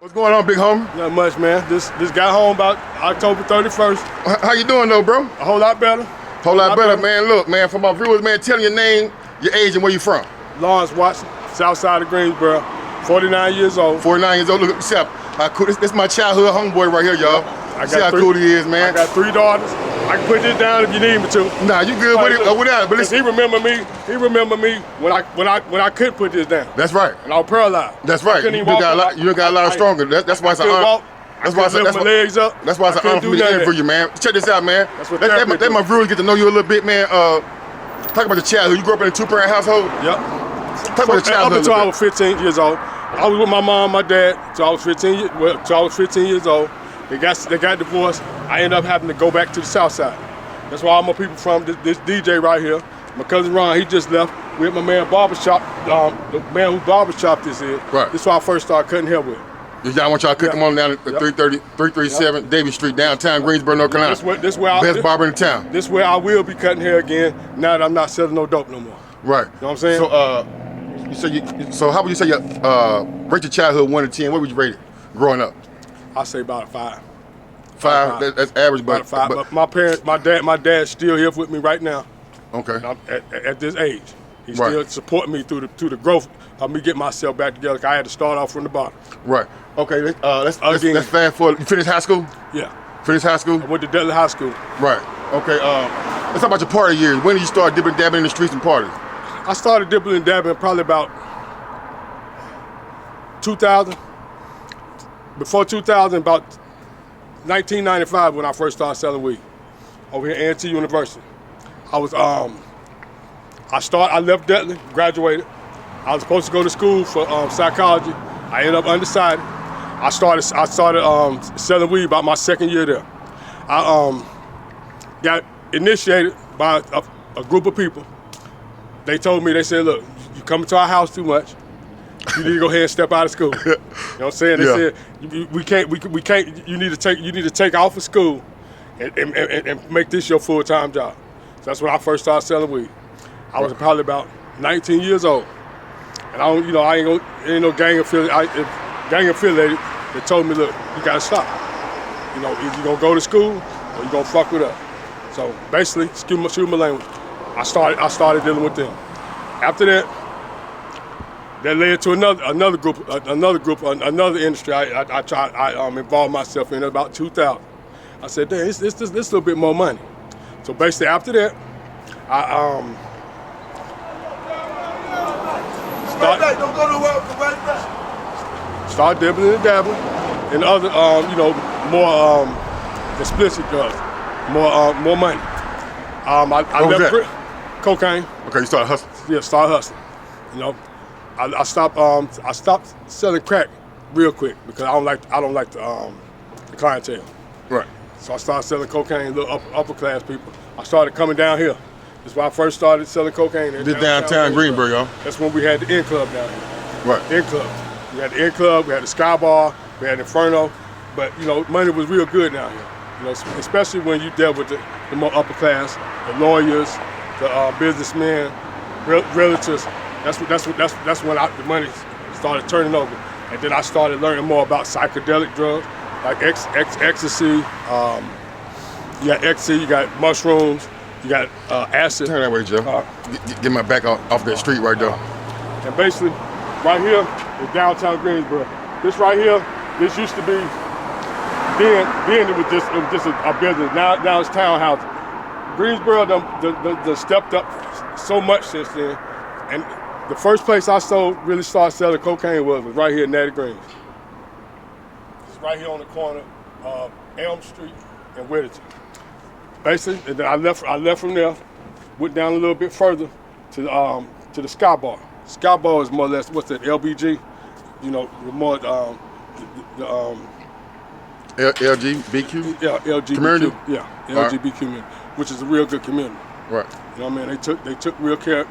What's going on, big homie? Not much, man. Just got home about October 31st. How you doing, though, bro? A whole lot better. Whole lot better, man. Look, man, for my viewers, man, tell your name, your age, and where you from. Lawrence Watson, south side of Greensboro, 49 years old. 49 years old. Look, see how cool. This my childhood homeboy right here, y'all. See how cool he is, man. I got 3 daughters. I can put this down if you need me to. Nah, you good with it without it. But listen, he remember me. He remember me when I couldn't put this down. That's right. And I was paralyzed. That's right. You got a lot stronger. That's why it's an honor. That's why my legs up. That's why it's an honor for me to interview you, man. Check this out, man. Let my viewers get to know you a little bit, man. Talk about your childhood. You grew up in a 2-parent household. Yep. Talk about your childhood. Up until I was 15 years old. I was with my mom, my dad, till I was 15 years old. They got divorced. I ended up having to go back to the south side. That's where all my people from. This DJ right here, my cousin Ron, he just left. We at my man barbershop, the man who barbershop this is. Right. This is where I first started cutting hair with. Y'all want y'all to come on down at 337 Davis Street, downtown Greensboro, North Carolina. Best barber in the town. This is where I will be cutting hair again now that I'm not selling no dope no more. Right. You know what I'm saying? So how would you say your rate your childhood 1 to 10? What would you rate it growing up? I say about a 5. 5. That's average, about a 5. But my parents, my dad's still here with me right now. Okay. At this age, he's still supporting me through the growth of me getting myself back together. I had to start off from the bottom. Right. Okay. Let's fast forward. You finished high school? Yeah. Finished high school? I went to Dudley High School. Right. Okay. Let's talk about your party years. When did you start dabbing in the streets and parties? I started dipping and dabbing probably about 2000. Before 2000, about 1995 when I first started selling weed over here at A&T University. I left Dudley, graduated. I was supposed to go to school for psychology. I ended up undecided. I started selling weed about my second year there. I got initiated by a group of people. They told me, they said, look, you coming to our house too much. You need to go ahead and step out of school. You know what I'm saying? They said we can't. You need to take off of school and make this your full-time job. So that's when I first started selling weed. I was probably about 19 years old, and I ain't no gang affiliated. They told me, look, you gotta stop. Either you gonna go to school or you gonna fuck with us. So basically, excuse my language, I started dealing with them. After that led to another industry I involved myself in about 2000. I said, damn, this a little bit more money. So basically after that, I started dibbling and dabbling in other, more explicit drugs, more money. I left cocaine. Okay, you started hustling. Yeah, started hustling. I stopped selling crack real quick because I don't like the clientele. Right. So I started selling cocaine, little upper class people. I started coming down here. That's why I first started selling cocaine. This downtown Greensboro, y'all. That's when we had the Inn Club down here. Right. Inn Club. We had the Inn Club, we had the Sky Bar, we had Inferno, but money was real good down here. Especially when you dealt with the more upper class, the lawyers, the businessmen, realtors. That's when the money started turning over, and then I started learning more about psychedelic drugs like ecstasy. You got ecstasy, you got mushrooms, you got acid. Turn that way, Joe. Get my back off that street right there. And basically, right here is downtown Greensboro. This right here, this used to be. Then it was just a business. Now it's townhouses. Greensboro done stepped up so much since then, and the first place I really started selling cocaine was right here in Natty Greens. It's right here on the corner of Elm Street and Whittington. Basically, and then I left from there, went down a little bit further to the Sky Bar. Sky Bar is more or less what's that, LBG? More LGBTQ? Yeah, LGBTQ. Community? Yeah, LGBTQ community, which is a real good community. Right. You know what I mean? They took real good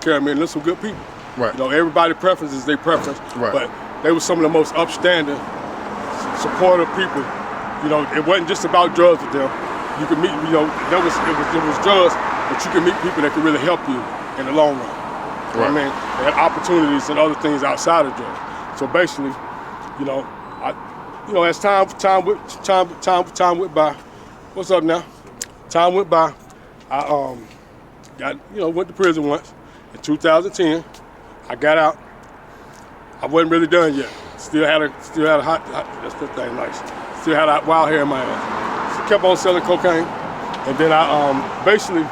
care of me, and there's some good people. Right. Everybody's preference is their preference. Right. But they were some of the most upstanding, supportive people. It wasn't just about drugs with them. You could meet, it was drugs, but you can meet people that can really help you in the long run. You know what I mean? They had opportunities and other things outside of drugs. So basically, As time went by, what's up now? Time went by. I went to prison once in 2010. I got out. I wasn't really done yet. Still had a hot that's the thing, nice. Still had a wild hair in my ass. So kept on selling cocaine, and then I basically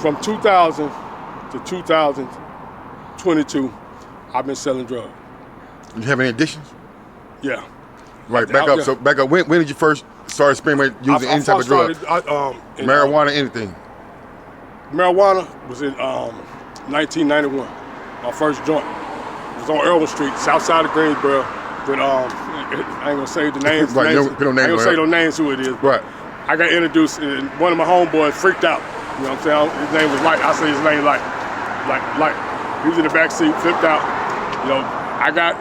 from 2000 to 2022, I've been selling drugs. You have any addictions? Yeah. Right, back up. So back up. When did you first start experimenting using any type of drug? Marijuana, anything? Marijuana was in 1991. My first joint. It was on Irwin Street, south side of Greensboro. But I ain't gonna say the names. Right, I ain't gonna say no names who it is. Right. I got introduced, and one of my homeboys freaked out. You know what I'm saying? His name was Light. I say his name Light. Light. He was in the back seat, flipped out. You know, I got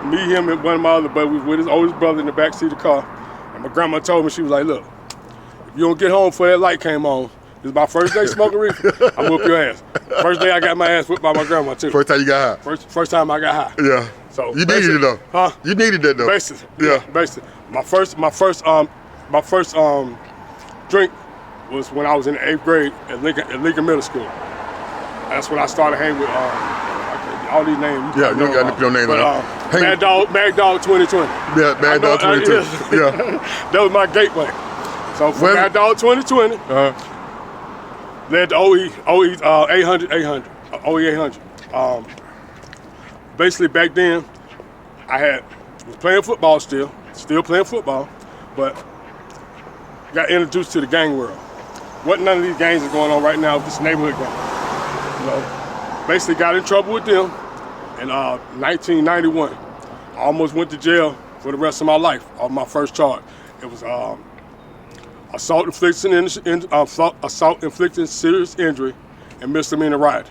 me, him, and one of my other buddies with his oldest brother in the back seat of the car. And my grandma told me, she was like, look, if you don't get home before that light came on, this is my first day smoking reefer, I'm whoop your ass. First day I got my ass whipped by my grandma too. First time you got high? First time I got high. Yeah. So you needed it though. Huh? You needed that though. Basically. Yeah. Basically. My first drink was when I was in the 8th grade at Lincoln Middle School. That's when I started hanging with all these names. Yeah, you got to put your name on. Mad Dog 2020. Yeah, Mad Dog 2020. Yeah. That was my gateway. So from Mad Dog 2020, led to OE 800. Basically back then, I was playing football still playing football, but got introduced to the gang world. Wasn't none of these gangs are going on right now with this neighborhood gang. You know, basically got in trouble with them in 1991. I almost went to jail for the rest of my life on my first charge. It was assault inflicting serious injury and misdemeanor riot.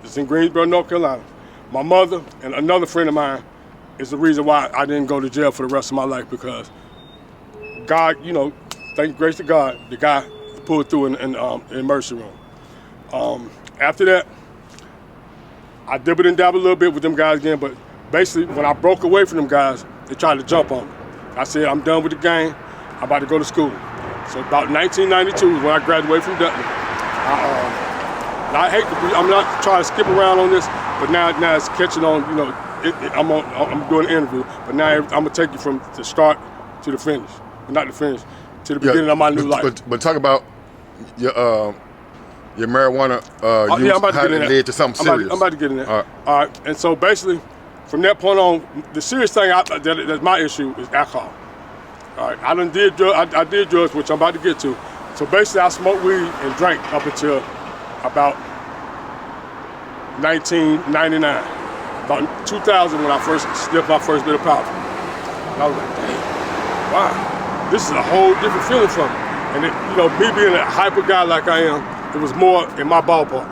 It's in Greensboro, North Carolina. My mother and another friend of mine is the reason why I didn't go to jail for the rest of my life, because God, thank grace to God, the guy pulled through in emergency room. After that, I dibbled and dabbled a little bit with them guys again, but basically when I broke away from them guys, they tried to jump on me. I said, I'm done with the gang, I'm about to go to school. So about 1992 is when I graduated from Dutton. I hate to be, I'm not trying to skip around on this, but now it's catching on, I'm doing an interview, but now I'm gonna take you from the start to the finish. Not the finish, to the beginning of my new life. But talk about your marijuana use, how it led to something serious. I'm about to get in there. All right. And so basically, from that point on, the serious thing that's my issue is alcohol. All right. I did drugs, which I'm about to get to. So basically, I smoked weed and drank up until about 1999, about 2000 when I first sniffed my first bit of powder. And I was like, dang, wow, this is a whole different feeling for me. And me being a hyper guy like I am, it was more in my ballpark.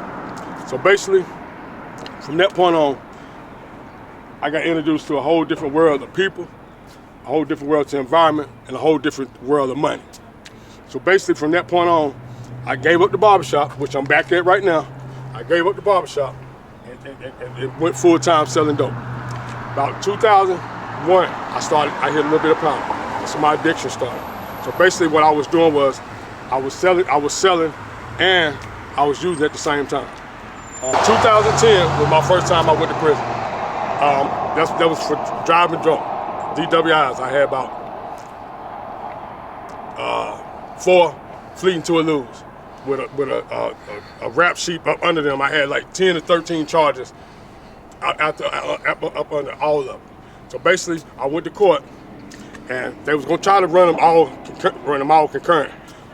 So basically, from that point on, I got introduced to a whole different world of people, a whole different world to environment, and a whole different world of money. So basically, from that point on, I gave up the barbershop, which I'm back at right now. I gave up the barbershop and went full-time selling dope. About 2001, I hit a little bit of powder. So my addiction started. So basically what I was doing was, I was selling, and I was using at the same time. 2010 was my first time I went to prison. That was for driving drunk, DWIs. I had about 4 fleeting to a lose with a rap sheet up under them. I had like 10 or 13 charges up under all of them. So basically, I went to court, and they was gonna try to run them all concurrent.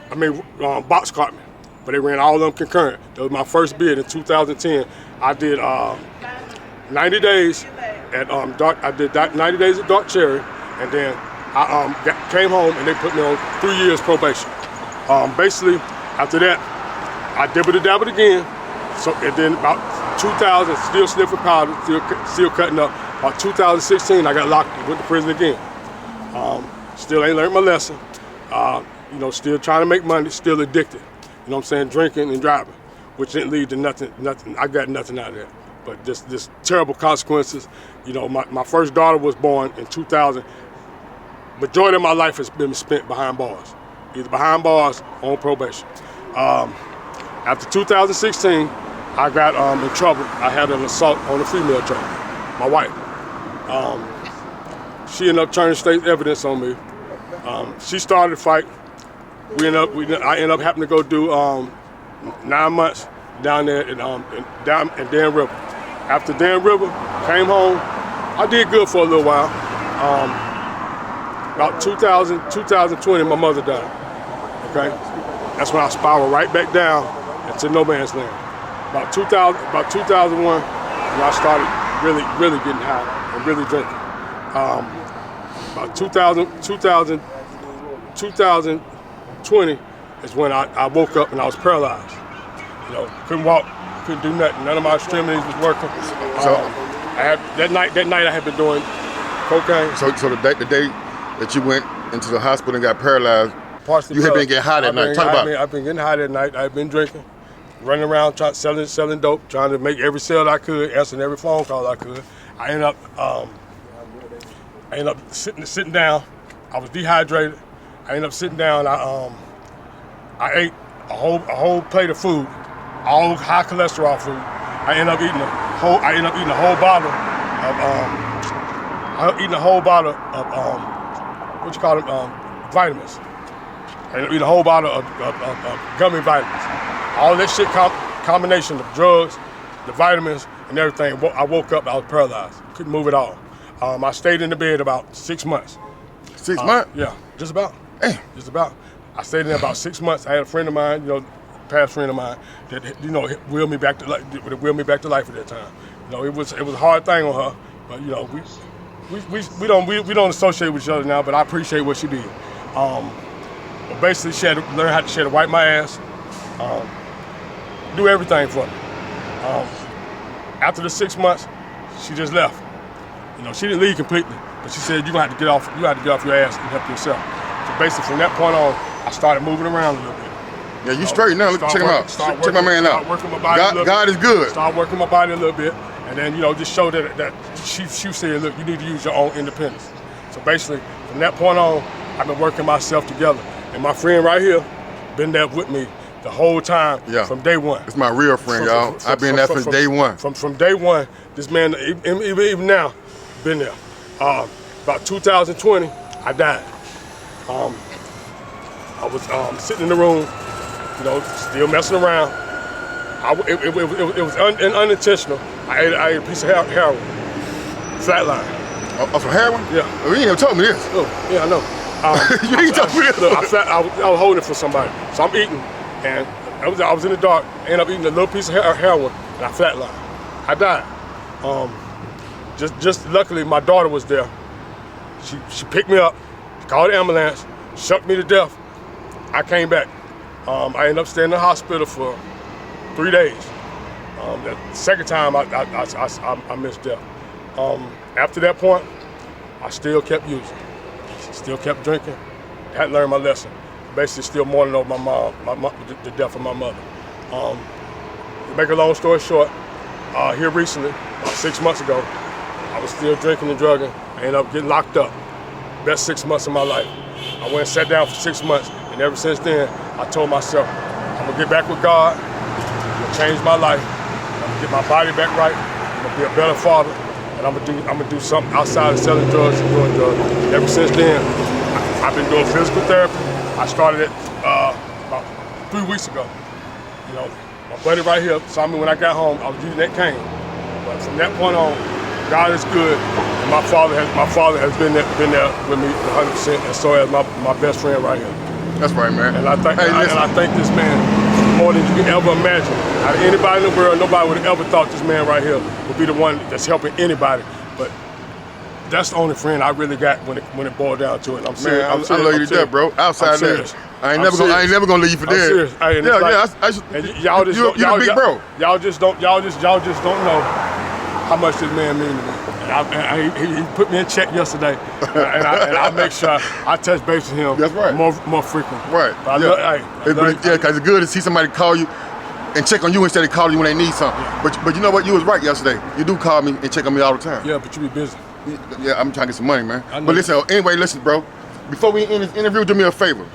I mean, box caught me, but they ran all of them concurrent. That was my first bid in 2010. I did 90 days at I did 90 days at Dark Cherry, and then I came home and they put me on 3 years probation. Basically, after that, I dibbled and dabbled again. So, and then about 2000, still sniffing powder, still cutting up. About 2016, I got locked, went to prison again. Still ain't learned my lesson. Still trying to make money, still addicted. You know what I'm saying? Drinking and driving, which didn't lead to nothing. I got nothing out of that. but just terrible consequences. You know, my first daughter was born in 2000. Majority of my life has been spent behind bars, either behind bars or on probation. After 2016, I got in trouble. I had an assault on a female trainer, my wife. She ended up turning state evidence on me. She started a fight. I ended up having to go do 9 months down there in Dan River. After Dan River, came home. I did good for a little while. About 2020, my mother died. Okay, that's when I spiraled right back down into no man's land. About 2001, when I started really getting high and really drinking. About 2020 is when I woke up and I was paralyzed. You know, couldn't walk, couldn't do nothing. None of my extremities was working. That night I had been doing cocaine. So the day that you went into the hospital and got paralyzed, you had been getting high that night. Talk about it. I've been getting high that night. I've been drinking, running around selling dope, trying to make every sale I could, answering every phone call I could. I ended up sitting down. I was dehydrated. I ended up sitting down. I ate a whole plate of food, all high cholesterol food. I ended up eating a whole bottle of what you call them, vitamins. I ended up eating a whole bottle of gummy vitamins. All that shit combination of drugs, the vitamins, and everything. I woke up, I was paralyzed. Couldn't move at all. I stayed in the bed about 6 months. 6 months? Yeah, just about. Damn. Just about. I stayed in there about 6 months. I had a friend of mine, past friend of mine, that willed me back to life at that time. It was a hard thing on her, but we don't associate with each other now. But I appreciate what she did. But basically, she had to wipe my ass, do everything for me. After the 6 months, she just left. She didn't leave completely, but she said, "You have to get off your ass and help yourself." So basically, from that point on, I started moving around a little bit. Yeah, you straight now. Check him out. Check my man out. God is good. Start working my body a little bit, and then just show that she said, "Look, you need to use your own independence." So basically, from that point on, I've been working myself together, and my friend right here been there with me the whole time. Yeah. From day one. It's my real friend, y'all. I've been there since day one. From day one, this man, even now, been there. About 2020, I died. I was sitting in the room, still messing around. It was unintentional. I ate a piece of heroin, flatline. Oh, some heroin? Yeah. Oh, you ain't never told me this. Oh, yeah, I know. You ain't told me this. Look, I was holding it for somebody, so I'm eating, and I was in the dark. I ended up eating a little piece of heroin, and I flatlined. I died. Just luckily, my daughter was there. She picked me up, called the ambulance, shook me to death. I came back. I ended up staying in the hospital for 3 days. The second time, I missed death. After that point, I still kept using, still kept drinking. Hadn't learned my lesson. Basically, still mourning over my mom, the death of my mother. To make a long story short, here recently, about 6 months ago, I was still drinking and drugging. I ended up getting locked up. Best 6 months of my life. I went and sat down for 6 months, and ever since then, I told myself, I'm gonna get back with God, I'm gonna change my life, I'm gonna get my body back right, I'm gonna be a better father, and I'm gonna do something outside of selling drugs and doing drugs. And ever since then, I've been doing physical therapy. I started it about 3 weeks ago. My buddy right here saw me when I got home. I was using that cane, but from that point on, God is good, and my father has been there with me 100%, and so has my best friend right here. That's right, man. And I thank this man more than you can ever imagine. Out of anybody in the world, nobody would have ever thought this man right here would be the one that's helping anybody. But that's the only friend I really got when it boiled down to it. I'm serious. Man, I love you to death, bro. Outside that, I ain't never gonna leave you for dead. Serious. Y'all just you a big bro. Y'all just don't know how much this man means to me. And he put me in check yesterday, and I make sure I touch base with him. That's right. More frequent. Right. But because it's good to see somebody call you and check on you instead of calling you when they need something. But you know what? You was right yesterday. You do call me and check on me all the time. Yeah, but you be busy. Yeah, I'm trying to get some money, man. I know. But listen, anyway, listen, bro. Before we end this interview, do me a favor.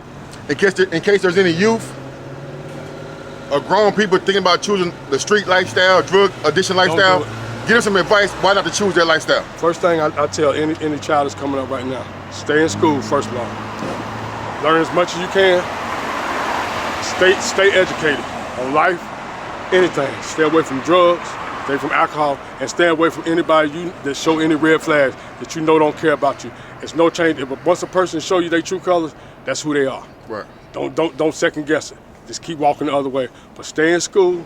In case there's any youth or grown people thinking about choosing the street lifestyle, drug addiction lifestyle, give them some advice. Why not to choose their lifestyle? First thing I tell any child that's coming up right now, stay in school, first of all. Learn as much as you can. Stay educated on life, anything. Stay away from drugs, stay from alcohol, and stay away from anybody that show any red flags that you know don't care about you. It's no change. Once a person show you their true colors, that's who they are. Right. Don't second guess it. Just keep walking the other way. But stay in school,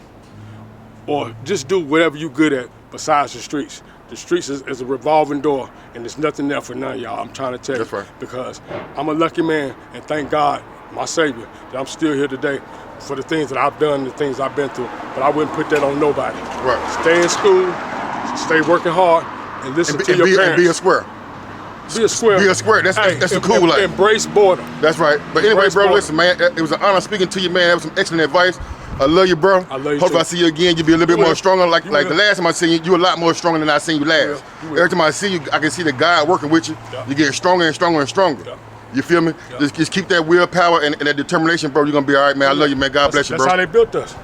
or just do whatever you're good at besides the streets. The streets is a revolving door, and there's nothing there for none of y'all. I'm trying to tell you. That's right. Because I'm a lucky man, and thank God, my Savior, that I'm still here today for the things that I've done, the things I've been through. But I wouldn't put that on nobody. Right. Stay in school, stay working hard, and listen to your parents. And be a square. Be a square. Be a square. That's the cool life. Embrace boredom. That's right. But anyway, Embrace bro, boredom. listen, man. It was an honor speaking to you, man. That was some excellent advice. I love you, bro. I love you Hope too. I see you again. You'll be a little bit more stronger. Like the last time I seen you, you were a lot more stronger than I seen you last. Every time I see you, I can see the God working with you. Yeah. You get stronger and stronger and stronger. Yeah. You feel me? Yeah. Just keep that willpower and that determination, bro. You're gonna be all right, man. I love you, man. God bless you, bro. That's how they built us.